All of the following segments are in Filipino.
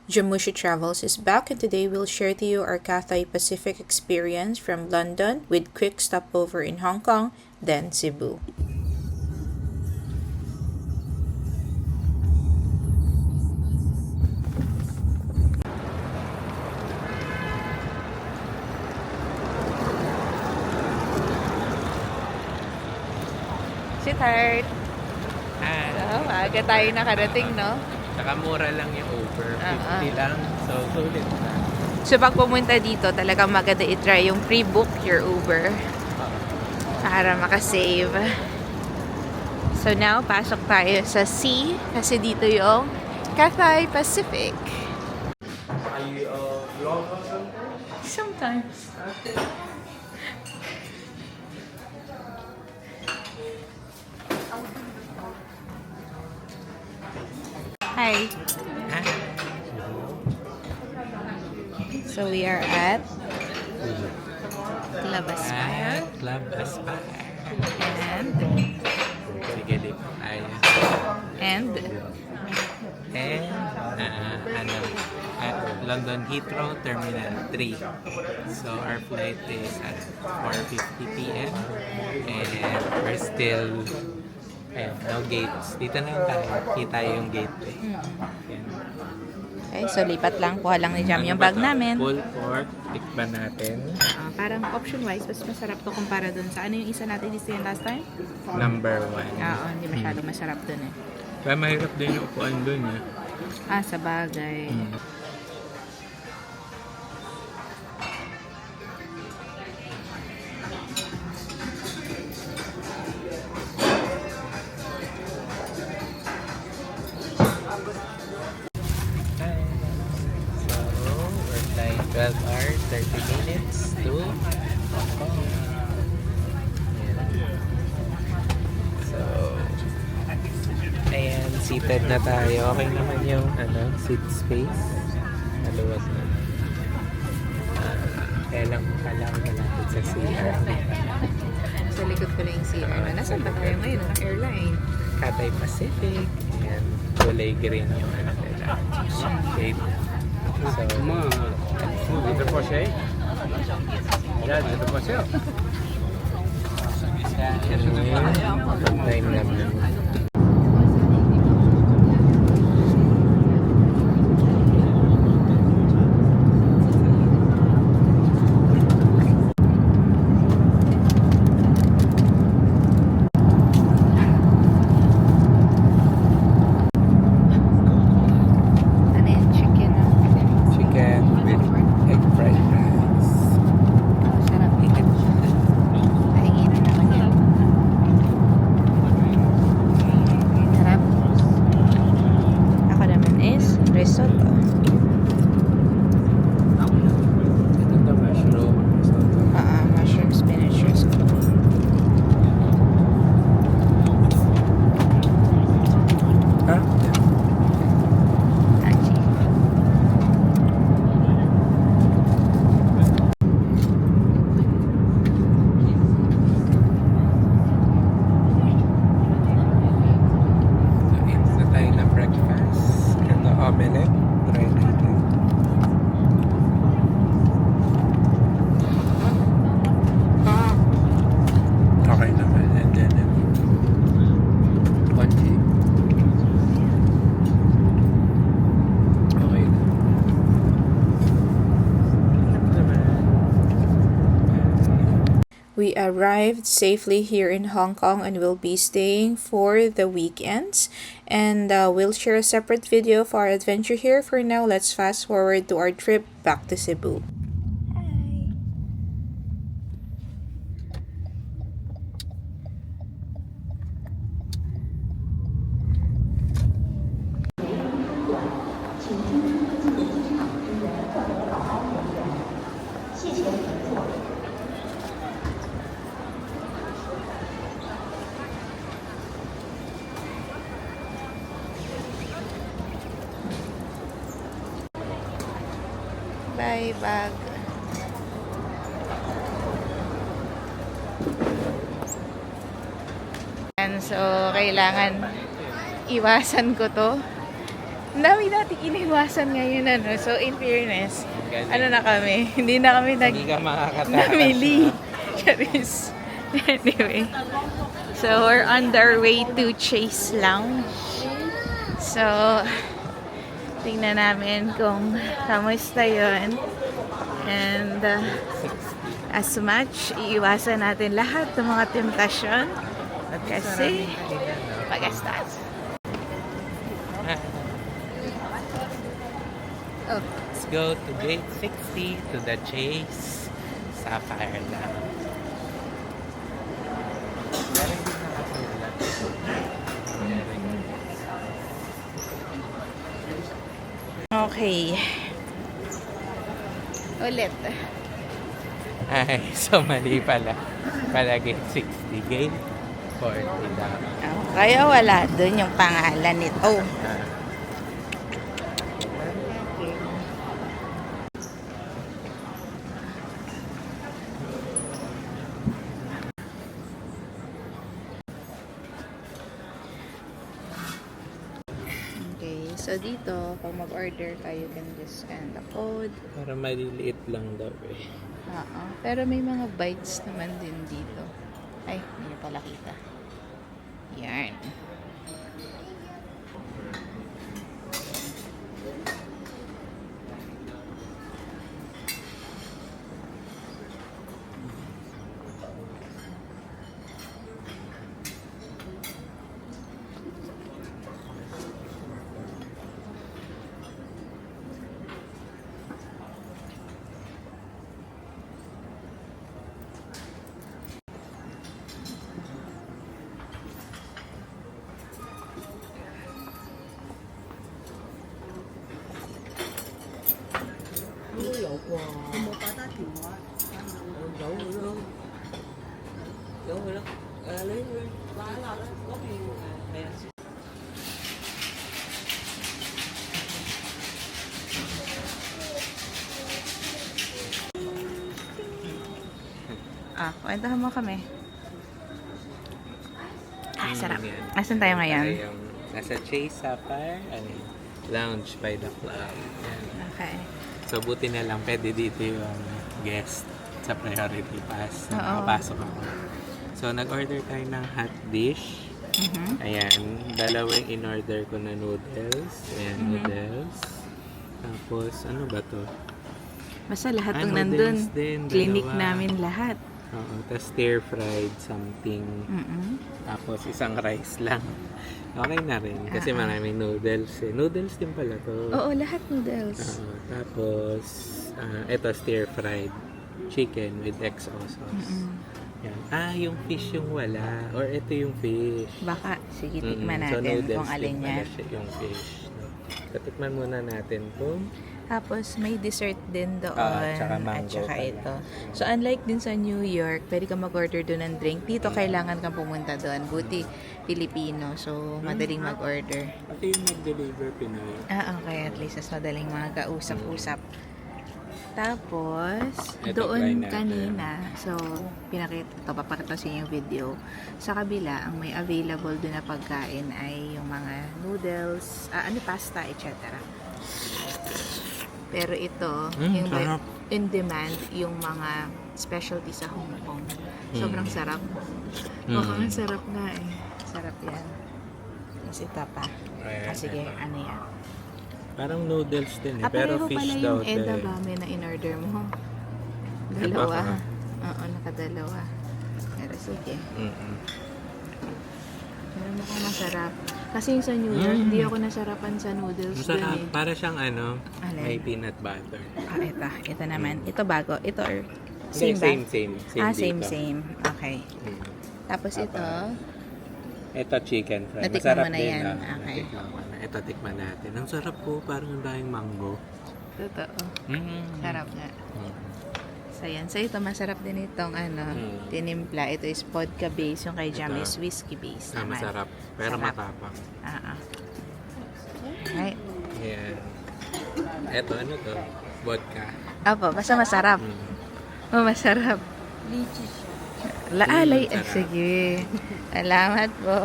Jamushi Travels is back, and today we'll share to you our Cathay Pacific experience from London with quick stopover in Hong Kong, then Cebu. Sweetheart! Maaga tayo nakarating, no? Saka mura lang yung Uber. 50 lang. So, sulit na. So, pag pumunta dito, talagang maganda i-try yung pre-book your Uber para makasave. So, now, pasok tayo sa C kasi dito yung Cathay Pacific. Are you vlog or something? Sometimes. Hi. So we are at Club Aspire. Club Aspire. And Sige, dito tayo. and London Heathrow Terminal 3. So our flight is at 4:50 p.m. and we're still no gates. Dito na lang tayo. Kita yung gate. Ayan. okay, so lipat lang. Kuha lang ni Jam yung bag namin. Full port. Tikban natin. Parang option-wise, mas masarap to kumpara dun sa ano yung isa natin din last time? Number 1. Oo, hindi masyadong masarap dun eh. Kaya mahirap din yung upuan dun eh. Sa bagay. Hi. So, we're flying 12 hours, 30 minutes to Hong Kong. Ayan. So, ayan, seated na tayo. Okay naman yung seat space. Maluwag na. Kaya lang malapit sa CR. Sa likod ko lang yung CR. Nasaan ba tayo ngayon? Ang airline? Cathay Pacific. Ayan, kulay green yung nila. Gate. So, Dito po siya eh. Yan, dito po siya. time naman. Ano yan? Chicken. Chicken with egg fried rice. Sarap. Pahingi na naman yan. Sarap. Ako naman is risotto. Ito the mushroom. Mushroom spinach risotto. Ha? Achi. Kain na tayo ng breakfast. Ito, omelette. Try natin. Okay naman. And then, konti. Okay na. We arrived safely here in Hong Kong and will be staying for the weekends. And we'll share a separate video of our adventure here. For now, let's fast forward to our trip back to Cebu. Bye, bag. And so, kailangan iwasan ko to Ang dami nating iniwasan ngayon, ano. So, in fairness, Galing. ano na kami, hindi na kami Hindi ka makakatakas. namili. Charis. Anyway. So, we're on our way to Chase Lounge. So, tingnan namin kung kamusta yun. And, as much, iiwasan natin lahat ng mga temptasyon. Kasi, magastas. Oh. Let's go to gate 60 to the Chase Sapphire Lounge. Meron din nakasulat. Okay. Ulit. Ay, so mali pala. Pala gate 60. Gate 40 daw. Oh, kaya wala dun yung pangalan nito. Okay, so dito, pag mag-order ka, you can just scan the code. Para maliliit lang daw eh. Oo. Pero may mga bites naman din dito. Ay, hindi pala kita. Yan. Kwentahan mo kami. Sarap. Yan. Asan tayo ngayon? Tayo yung nasa Chase Sapphire Lounge by the club. Yan. Okay. So, buti na lang pwede dito yung guest sa priority pass na Oo. makapasok ako. So, nag-order tayo ng hot dish. Ayan, dalawang in-order ko na noodles. Ayan, noodles. Tapos, ano ba to? Basta lahat ng Noodles nandun. din, Clinic dalawa. namin lahat. Oo, tapos stir-fried something. Tapos, isang rice lang. Okay na rin. Kasi maraming noodles eh. Noodles din pala to. Oo, lahat noodles. Oo, tapos, ito stir-fried chicken with XO sauce. Yan. Yung fish yung wala. Or ito yung fish. Baka, sige, tikman So, natin noodles kung alin din yan. pala siya yung fish. So, tikman muna natin kung Tapos, may dessert din doon. tsaka mango at saka pala. ito. So, unlike din sa New York, pwede ka mag-order doon ng drink. Dito, kailangan kang pumunta doon. Buti, Filipino. So, madaling mag-order. ito yung mag-deliver Pinoy. Okay. At least, mas madaling mga kausap-usap. Tapos, Ito, try doon natin. kanina, so, papakita sa inyo yung video. Sa kabila, ang may available doon na pagkain ay yung mga noodles, pasta, etc. Pero ito, yung sarap. in demand, yung mga specialty sa Hong Kong. Sobrang sarap. Mukhang sarap nga eh. Sarap yan. Tapos ito pa. Ayan, Sige, ito. ano yan? Parang noodles din eh. Pero Pareho fish pala daw yung Eda din. Bame na in-order mo. Iba Dalawa. ka. Oo, nakadalawa. Pero sige. Pero mukhang masarap. Kasi yung sa New York, hindi ako nasarapan sa noodles dun Masarap. eh. Para siyang Alin? may peanut butter. Ito. Ito naman. Ito bago. Ito or Hindi, same ba? same Same, dito. same. Okay. Mm. Tapos ito, Ito chicken fry. Natikman Masarap mo na din. yan. Ah. Okay. Natikman ko na. Ito tikman natin. Ang sarap po. Parang ang daming mango. totoo. Mm. Sarap nga. Mm. So, yan. So, ito masarap din itong tinimpla. Ito is vodka base. Yung kay Jam Ito. is whiskey base naman. Masarap. Pero Sarap. matapang. Right. Ayan. Ito, ano to? Vodka. Apo, basta masarap. Mm. Masarap. Laalay. Sarap. Sige. Salamat po.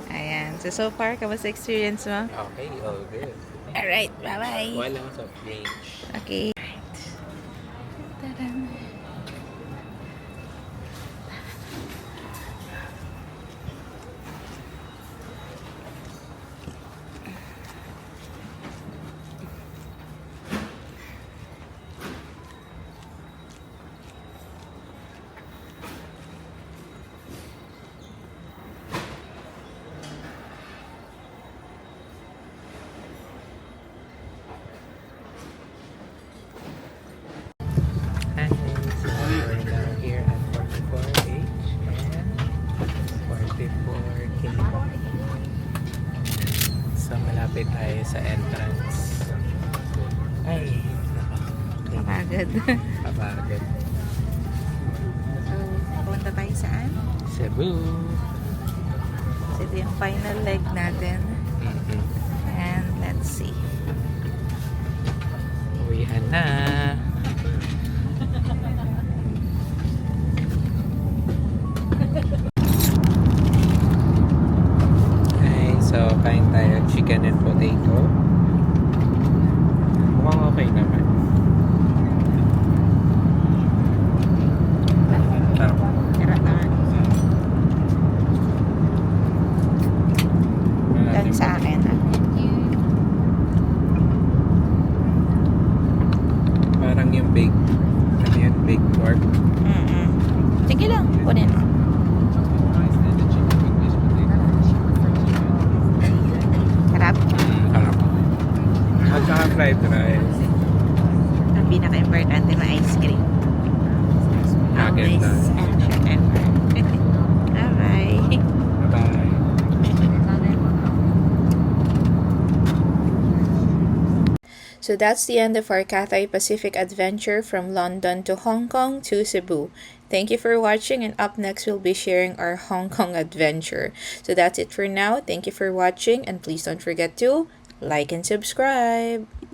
Ayan. So far, kamusta experience mo? Okay, all good. Alright, bye-bye. Walang soft drink. Okay. Tadan. Hi, so we're now here at 44H and 44K. So malapit tayo sa entrance. Ay, Kapagod. kapagod. So, punta tayo saan? Cebu. So, ito yung final leg natin. Mm-hmm. And let's see. Uwihan na. Okay, so kain tayo chicken and potato. Mukhang okay naman. Sarap. Tira naman. Lang sa akin. Parang yung baked, ano yun, baked pork. Sige lang, kunin mo. Sarap. Sarap. At saka fried rice. Ang pinaka-importante, ma-ice cream. Nugget na. Always and forever. Bye-bye. Bye-bye. So that's the end of our Cathay Pacific adventure from London to Hong Kong to Cebu. Thank you for watching, and up next we'll be sharing our Hong Kong adventure. So that's it for now. Thank you for watching, and please don't forget to like and subscribe.